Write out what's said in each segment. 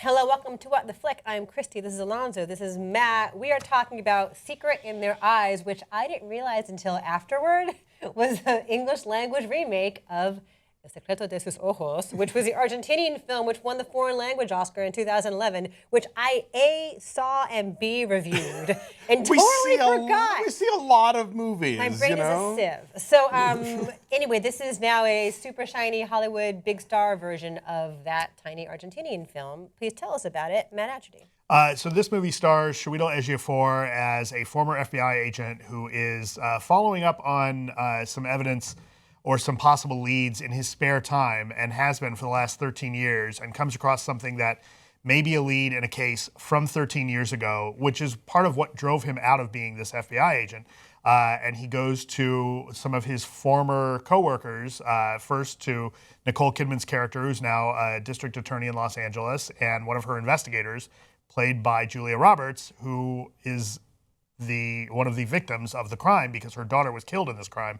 Hello, welcome to What the Flick. I'm Christy. This is Alonzo. This is Matt. We are talking about Secret in Their Eyes, which I didn't realize until afterward was an English language remake of El Secreto de sus Ojos, which was the Argentinian film which won the Foreign Language Oscar in 2011, which I A, saw and B, reviewed and totally forgot. We see a lot of movies. My brain is a sieve. So anyway, this is now a super shiny Hollywood big star version of that tiny Argentinian film. Please tell us about it, Matt Atcherty. So this movie stars Chiwetel Ejiofor as a former FBI agent who is following up on some evidence or some possible leads in his spare time, and has been for the last 13 years, and comes across something that may be a lead in a case from 13 years ago, which is part of what drove him out of being this FBI agent. And he goes to some of his former coworkers, first to Nicole Kidman's character, who's now a district attorney in Los Angeles, and one of her investigators, played by Julia Roberts, who is one of the victims of the crime because her daughter was killed in this crime.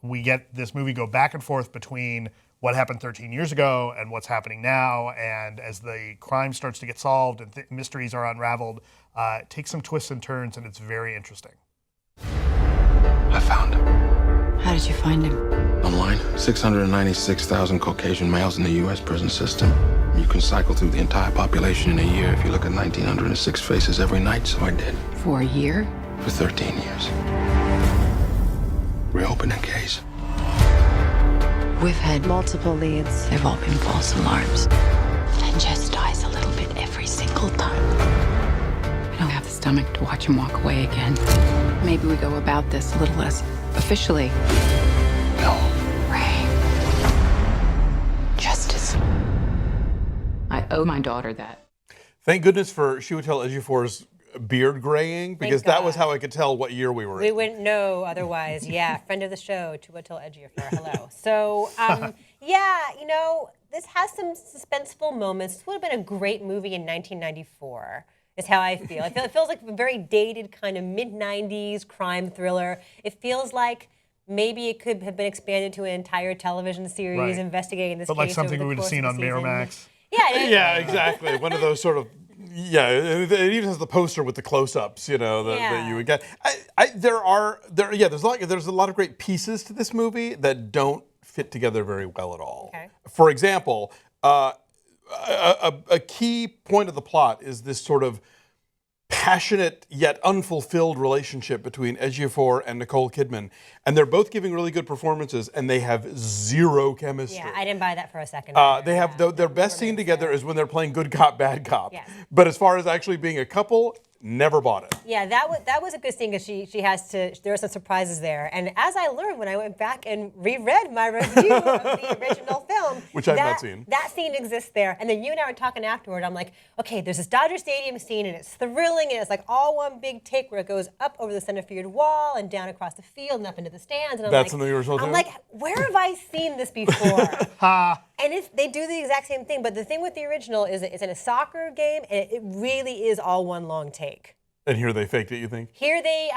We get this movie go back and forth between what happened 13 years ago and what's happening now. And as the crime starts to get solved and mysteries are unraveled, it takes some twists and turns, and it's very interesting. I found him. How did you find him? Online, 696,000 Caucasian males in the U.S. prison system. You can cycle through the entire population in a year if you look at 1,906 faces every night, so I did. For a year? For 13 years. Reopen the case. We've had multiple leads. They've all been false alarms. And Jess dies a little bit every single time. I don't have the stomach to watch him walk away again. Maybe we go about this a little less officially. No. Ray. Justice. I owe my daughter that. Thank goodness for Chiwetel Ejiofor's beard graying, because that was how I could tell what year we were in. We wouldn't know otherwise. Yeah, friend of the show, Chiwetel Ejiofor. Hello. So, yeah, this has some suspenseful moments. This would have been a great movie in 1994, is how I feel. It feels like a very dated kind of mid-90s crime thriller. It feels like maybe it could have been expanded to an entire television series investigating this case. But like something we would have seen on Miramax. Yeah, exactly. One of those sort of, it even has the poster with the close-ups, that you would get. There's a lot of great pieces to this movie that don't fit together very well at all. Okay. For example, a key point of the plot is this sort of passionate yet unfulfilled relationship between Ejiofor and Nicole Kidman, and they're both giving really good performances, and they have zero chemistry. Yeah, I didn't buy that for a second. They have their best scene together is when they're playing good cop, bad cop. Yes. But as far as actually being a couple, never bought it. Yeah, that was a good scene because there were some surprises there. And as I learned when I went back and reread my review of the original film, which I've not seen. That scene exists there. And then you and I were talking afterward. I'm like, okay, there's this Dodger Stadium scene, and it's thrilling, and it's like all one big take where it goes up over the center field wall and down across the field and up into the stands. And That's in the original. I'm like, where have I seen this before? And they do the exact same thing, but the thing with the original is it's in a soccer game, and it really is all one long take. And here they faked it, you think? Here they,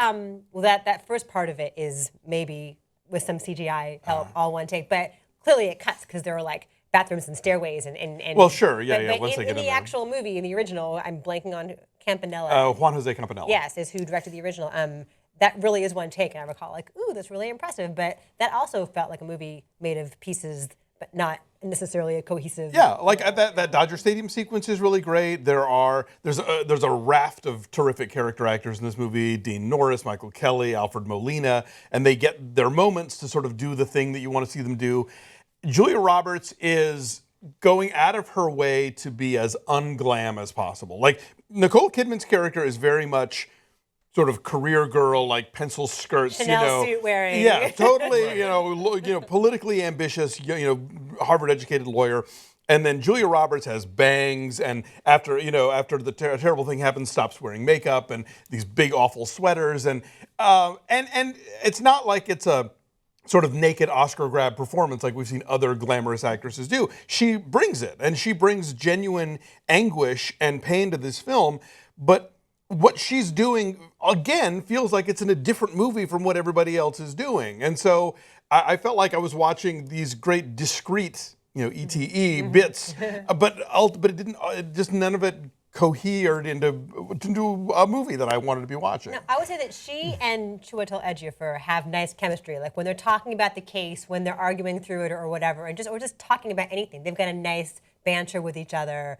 that first part of it is maybe with some CGI help, all one take, but clearly it cuts because there were like bathrooms and stairways and well, sure, yeah. But Once they get in the actual movie, in the original, I'm blanking on Campanella. Juan Jose Campanella. Yes, is who directed the original. That really is one take, and I recall like, ooh, that's really impressive. But that also felt like a movie made of pieces, but not necessarily a cohesive. Yeah, like that Dodger Stadium sequence is really great. There's a raft of terrific character actors in this movie: Dean Norris, Michael Kelly, Alfred Molina, and they get their moments to sort of do the thing that you want to see them do. Julia Roberts is going out of her way to be as unglam as possible. Like Nicole Kidman's character is very much sort of career girl, like pencil skirts, Chanel suit wearing. Yeah, totally, politically ambitious, Harvard-educated lawyer. And then Julia Roberts has bangs, and after the terrible thing happens, stops wearing makeup and these big awful sweaters, and it's not like it's a sort of naked Oscar grab performance like we've seen other glamorous actresses do. She brings it, and she brings genuine anguish and pain to this film, but what she's doing, again, feels like it's in a different movie from what everybody else is doing. And so I felt like I was watching these great discrete ETE bits, but it didn't. Just none of it cohered into a movie that I wanted to be watching. No, I would say that she and Chiwetel Ejiofor have nice chemistry. Like when they're talking about the case, when they're arguing through it or whatever, or just talking about anything, they've got a nice banter with each other.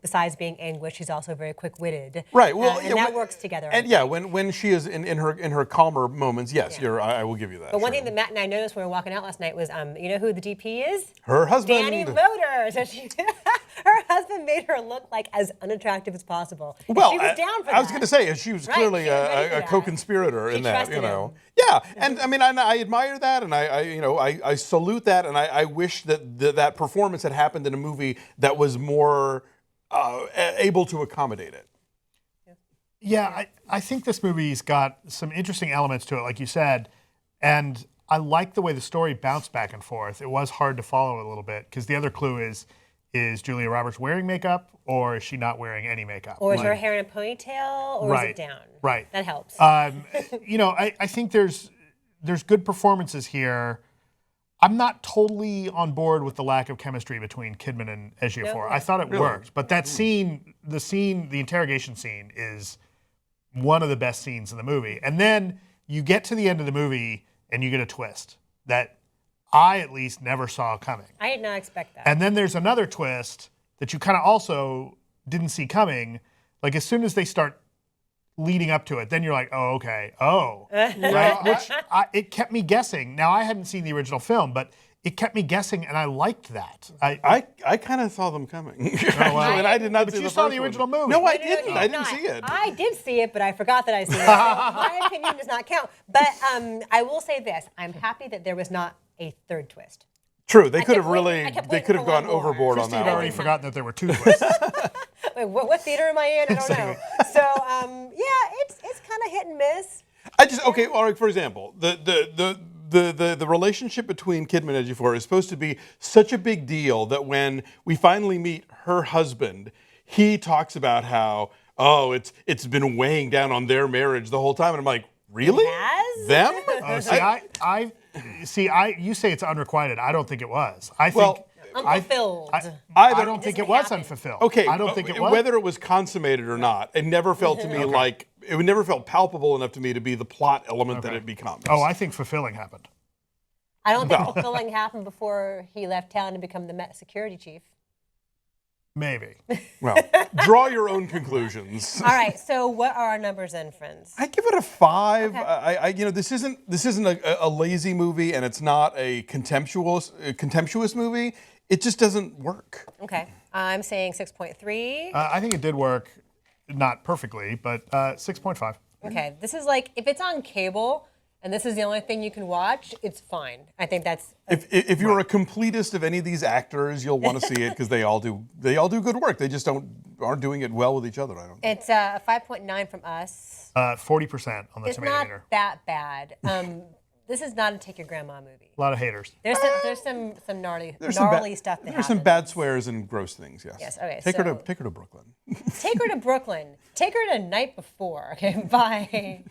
Besides being English, she's also very quick-witted. Right. Well, and that works together. And when she is in her calmer moments, yes, I will give you that. But one thing that Matt and I noticed when we were walking out last night was, you know who the DP is? Her husband. Danny Loder. So her husband made her look like as unattractive as possible. And Well, she was down for that. I was going to say she was clearly she was ready for a that. co-conspirator She in that. trusted him. Yeah, and I mean, I admire that, and I salute that, and I wish that performance had happened in a movie that was more able to accommodate it. Yeah, I think this movie's got some interesting elements to it, like you said, and I like the way the story bounced back and forth. It was hard to follow a little bit, because the other clue is Julia Roberts wearing makeup, or is she not wearing any makeup? Or is her hair in a ponytail, or is it down? Right. That helps. I think there's good performances here. I'm not totally on board with the lack of chemistry between Kidman and Ejiofor. No? I thought it worked, but that scene, the interrogation scene, is one of the best scenes in the movie. And then you get to the end of the movie and you get a twist that I at least never saw coming. I did not expect that. And then there's another twist that you kind of also didn't see coming. Like as soon as they start leading up to it, then you're like, oh, okay, right? Which it kept me guessing. Now I hadn't seen the original film, but it kept me guessing, and I liked that. I kind of saw them coming. And I did not But see you the saw first the one. original movie. No, I No, didn't. you I did didn't not. see it. I did see it, but I forgot that I seen it. So my opinion does not count. But I will say this: I'm happy that there was not a third twist. True, they could kept have waiting- really, I kept they waiting could for have gone one more. overboard on Christy that had already one. forgotten that there were two twists. Wait, what theater am I in? I don't know. So it's kind of hit and miss. All right. For example, the relationship between Kidman and Ejiofor is supposed to be such a big deal that when we finally meet her husband, he talks about how it's been weighing down on their marriage the whole time, and I'm like, really? It has? Them? You say it's unrequited. I don't think it was. I think Well, Unfulfilled. I don't think it doesn't was happen. unfulfilled. Okay, I don't think it was. Whether it was consummated or not, it never felt to me like it never felt palpable enough to me to be the plot element that it becomes. Oh, I think fulfilling happened. I don't think fulfilling happened before he left town to become the Met security chief. Maybe. Well, draw your own conclusions. All right, so what are our numbers then, friends? I give it a 5. Okay. This isn't a lazy movie, and it's not a contemptuous movie. It just doesn't work. Okay, I'm saying 6.3. I think it did work, not perfectly, but 6.5. Okay, this is like, if it's on cable and this is the only thing you can watch, it's fine. I think that's... If you're a completist of any of these actors, you'll want to see it because they all do good work. They just aren't doing it well with each other. I don't think. It's a 5.9 from us. 40% on the It's tomato not meter. that bad. This is not a take your grandma movie. A lot of haters. There's some gnarly There's stuff that There's some happens. bad swears and gross things. Yes. Yes, okay, Take her so- to Brooklyn. Take her to Brooklyn. Take her to Night Before. Okay, bye.